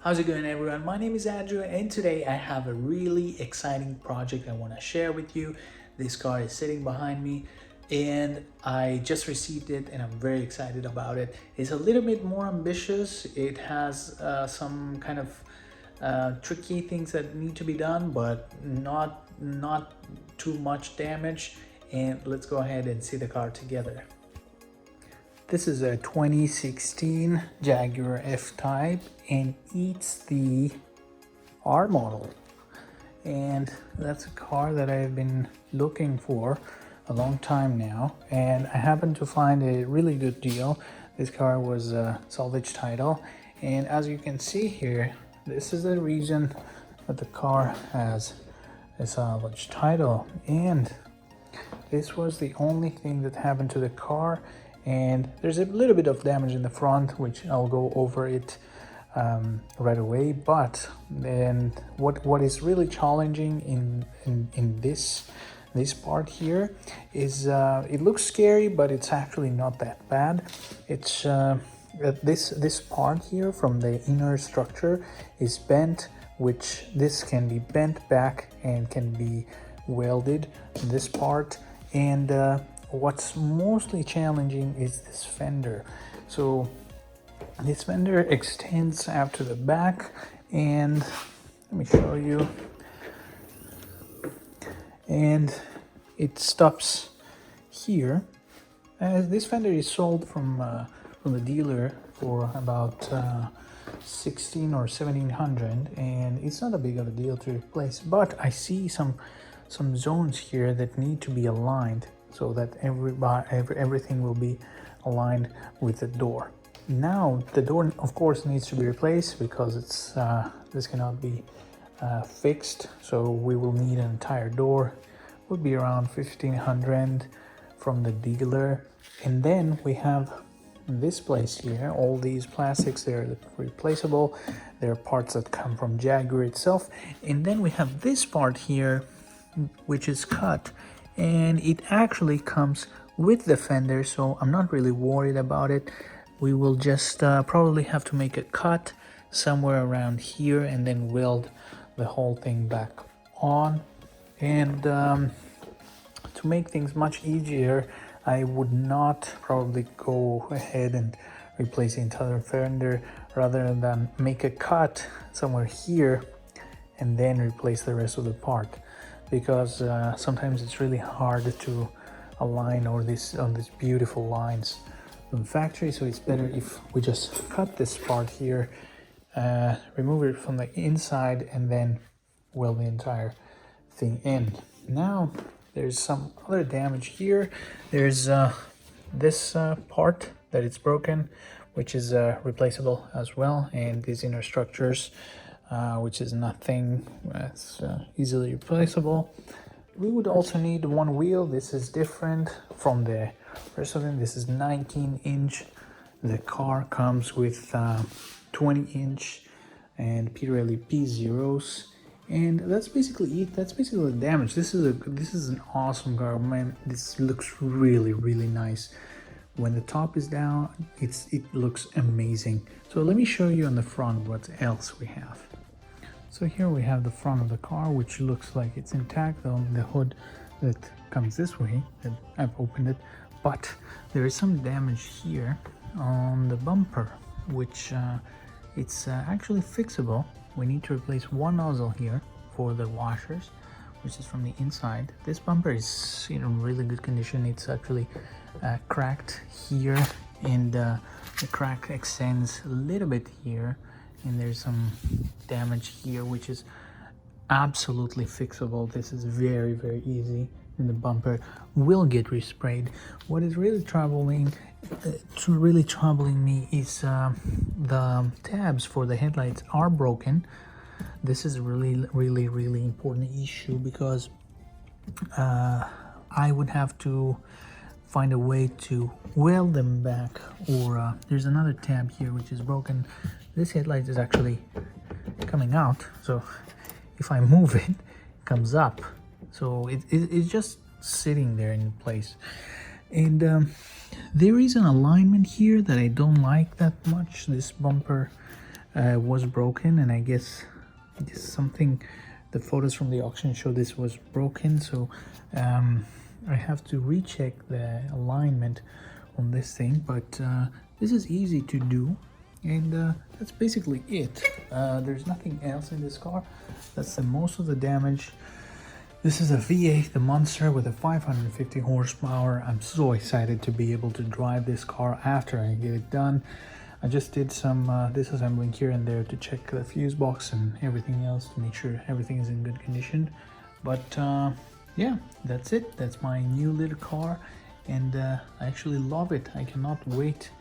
How's it going, everyone? My name is Andrew, and today I have a really exciting project I want to share with you. This car is sitting behind me and I just received it and I'm very excited about it. It's a little bit more ambitious. It has some kind of tricky things that need to be done, but not too much damage. And let's go ahead and see the car together. This is a 2016 Jaguar F-Type and it's the R model. And that's a car that I've been looking for a long time now. And I happened to find a really good deal. This car was a salvage title. And as you can see here, this is the reason that the car has a salvage title. And this was the only thing that happened to the car. And there's a little bit of damage in the front, which I'll go over it right away. But then what is really challenging in this part here is it looks scary, but it's actually not that bad. It's this part here from the inner structure is bent, which this can be bent back and can be welded, this part. And what's mostly challenging is this fender. So this fender extends out to the back, and let me show you. And it stops here. This fender is sold from the dealer for about 16 or 1700, and it's not a big of a deal to replace. But I see some zones here that need to be aligned, so that everything will be aligned with the door. Now the door of course needs to be replaced because it's this cannot be fixed, so we will need an entire door. Would be around 1500 from the dealer. And then we have this place here, all these plastics, they're replaceable. They're parts that come from Jaguar itself. And then we have this part here, which is cut, and it actually comes with the fender, so I'm not really worried about it. We will just probably have to make a cut somewhere around here and then weld the whole thing back on. And to make things much easier, I would not probably go ahead and replace the entire fender, rather than make a cut somewhere here and then replace the rest of the part, because sometimes it's really hard to align all these beautiful lines from the factory. So it's better if we just cut this part here, remove it from the inside, and then weld the entire thing in. Now there's some other damage here. There's this part that it's broken, which is replaceable as well, and these inner structures, which is nothing, it's easily replaceable. We would also need one wheel. This is different from the rest of them. This is 19-inch. The car comes with 20-inch and Pirelli P0s, and that's basically it. That's basically the damage. This is an awesome car, man. This looks really nice. When the top is down, it looks amazing. So let me show you on the front what else we have. So here we have the front of the car, which looks like it's intact on the hood that comes this way, that I've opened it. But there is some damage here on the bumper, which it's actually fixable. We need to replace one nozzle here for the washers, which is from the inside. This bumper is in really good condition. It's actually cracked here, and the crack extends a little bit here, and there's some damage here, which is absolutely fixable. This is very easy, and the bumper will get resprayed. What is really troubling me is the tabs for the headlights are broken. This is really important issue, because I would have to find a way to weld them back, or there's another tab here which is broken. This headlight is actually coming out, so if I move it, it comes up, so it's just sitting there in place. And there is an alignment here that I don't like that much. This bumper was broken, and I guess something, the photos from the auction show this was broken, so I have to recheck the alignment on this thing, but this is easy to do, and that's basically it. There's nothing else in this car. That's the most of the damage. This is a V8, the monster, with a 550 horsepower. I'm so excited to be able to drive this car after I get it done. I just did some disassembling here and there to check the fuse box and everything else to make sure everything is in good condition. But yeah, that's it. That's my new little car, and I actually love it. I cannot wait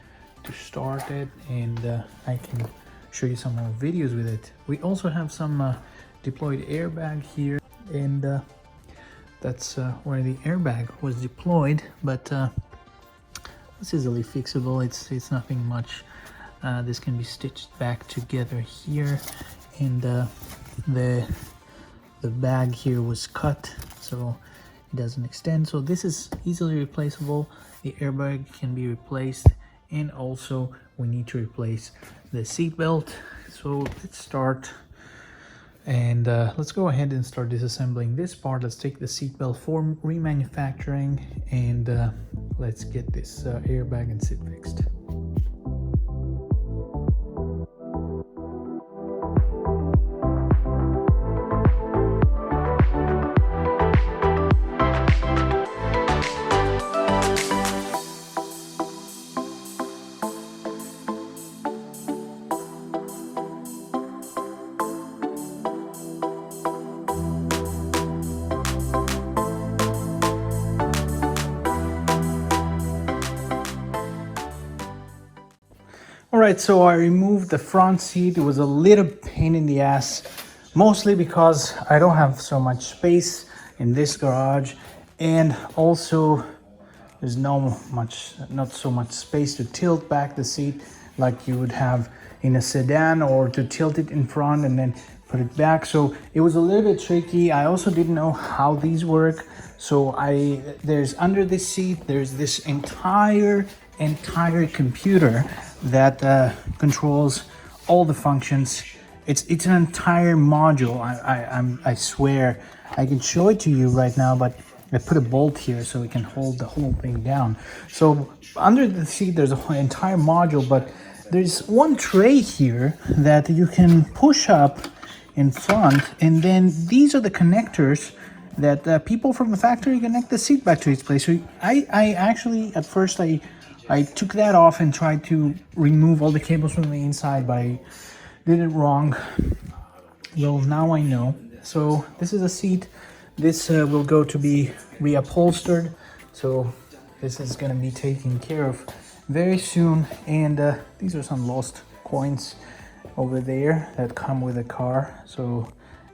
to start it, and I can show you some more videos with it. We also have some deployed airbag here, and that's where the airbag was deployed, but it's easily fixable. It's nothing much. This can be stitched back together here, and the bag here was cut so it doesn't extend, so this is easily replaceable. The airbag can be replaced, and also we need to replace the seat belt. So let's start, and let's go ahead and start disassembling this part. Let's take the seat belt for remanufacturing, and let's get this airbag and seat fixed. Alright, so I removed the front seat. It was a little pain in the ass, mostly because I don't have so much space in this garage, and also there's not so much space to tilt back the seat like you would have in a sedan, or to tilt it in front and then put it back. So it was a little bit tricky. I also didn't know how these work. So there's under this seat, there's this entire computer that controls all the functions. It's an entire module. I swear I can show it to you right now, but I put a bolt here so it can hold the whole thing down. So under the seat there's an entire module, but there's one tray here that you can push up in front, and then these are the connectors that people from the factory connect the seat back to its place. So I actually, at first I took that off and tried to remove all the cables from the inside, but I did it wrong. Well, now I know. So this is a seat. This will go to be reupholstered. So this is going to be taken care of very soon. And these are some lost coins over there that come with the car. So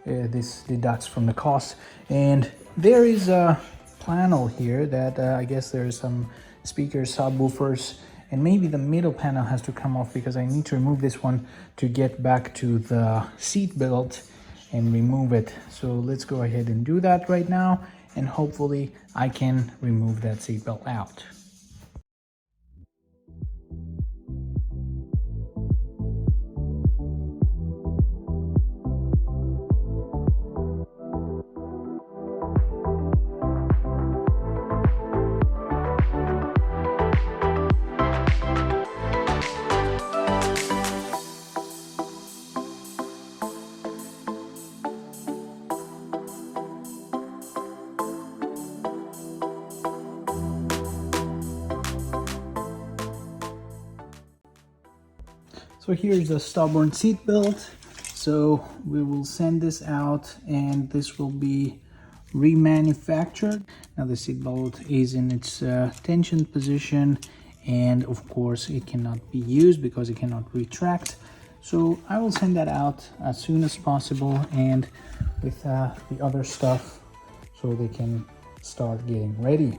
this deducts from the cost. And there is a panel here that I guess there's some speakers, subwoofers, and maybe the middle panel has to come off because I need to remove this one to get back to the seat belt and remove it. So let's go ahead and do that right now, and hopefully I can remove that seat belt out. So here's the stubborn seat belt. So we will send this out, and this will be remanufactured. Now the seat belt is in its tension position, and of course it cannot be used because it cannot retract. So I will send that out as soon as possible, and with the other stuff, so they can start getting ready.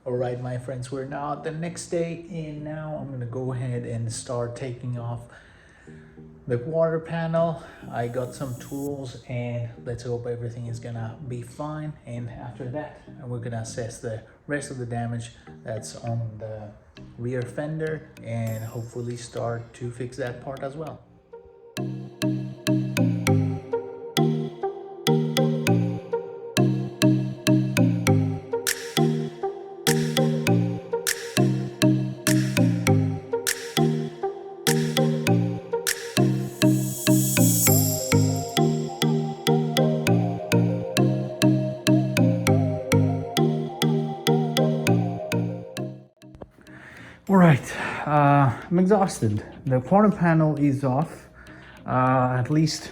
All right, my friends, we're now the next day, and now I'm gonna go ahead and start taking off the quarter panel. I got some tools, and let's hope everything is gonna be fine. And after that, we're gonna assess the rest of the damage that's on the rear fender and hopefully start to fix that part as well. All right, I'm exhausted. The quarter panel is off, at least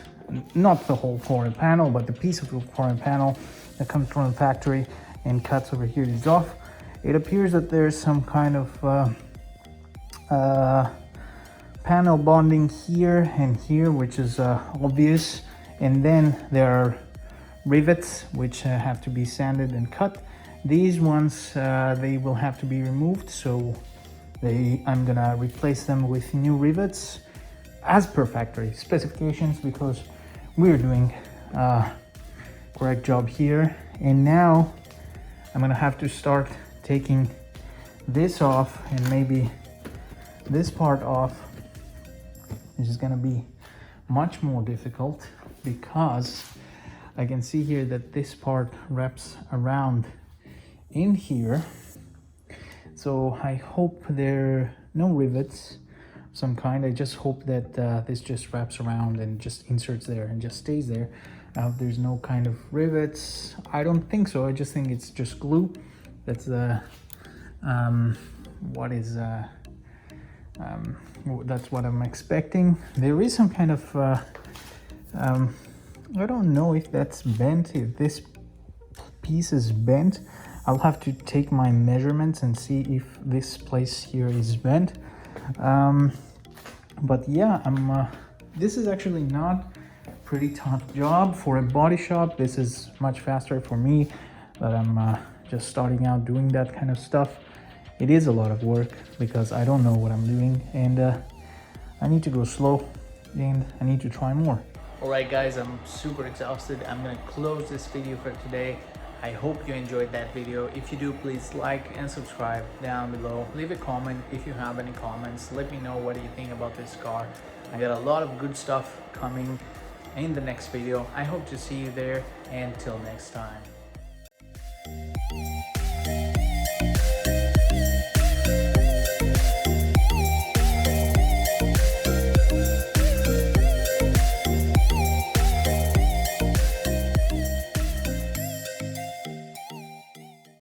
not the whole quarter panel, but the piece of the quarter panel that comes from the factory and cuts over here is off. It appears that there's some kind of panel bonding here and here, which is obvious. And then there are rivets which have to be sanded and cut. These ones, they will have to be removed, so I'm gonna replace them with new rivets as per factory specifications, because we're doing a correct job here. And now I'm gonna have to start taking this off and maybe this part off, which is gonna be much more difficult because I can see here that this part wraps around in here. So I hope there are no rivets of some kind. I just hope that this just wraps around and just inserts there and just stays there. There's no kind of rivets. I don't think so. I just think it's just glue. That's the that's what I'm expecting. There is some kind of I don't know if that's bent, if this piece is bent. I'll have to take my measurements and see if this place here is bent. But yeah, this is actually not a pretty tough job for a body shop. This is much faster for me, but I'm just starting out doing that kind of stuff. It is a lot of work because I don't know what I'm doing, and I need to go slow and I need to try more. All right, guys, I'm super exhausted. I'm gonna close this video for today. I hope you enjoyed that video. If you do, please like and subscribe down below. Leave a comment if you have any comments. Let me know what you think about this car. I got a lot of good stuff coming in the next video. I hope to see you there. Until next time.